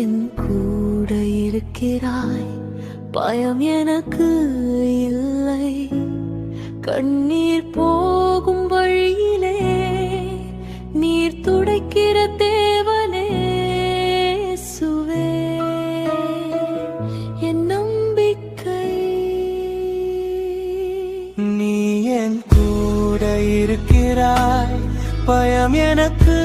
என் கூட இருக்கிறாய், பயம் எனக்கு இல்லை. கண்ணீர் போகும் வழியிலே நீர் துடைக்கிற தேவனே சுவே என் நம்பிக்கை. நீ என் கூட இருக்கிறாய், பயம் எனக்கு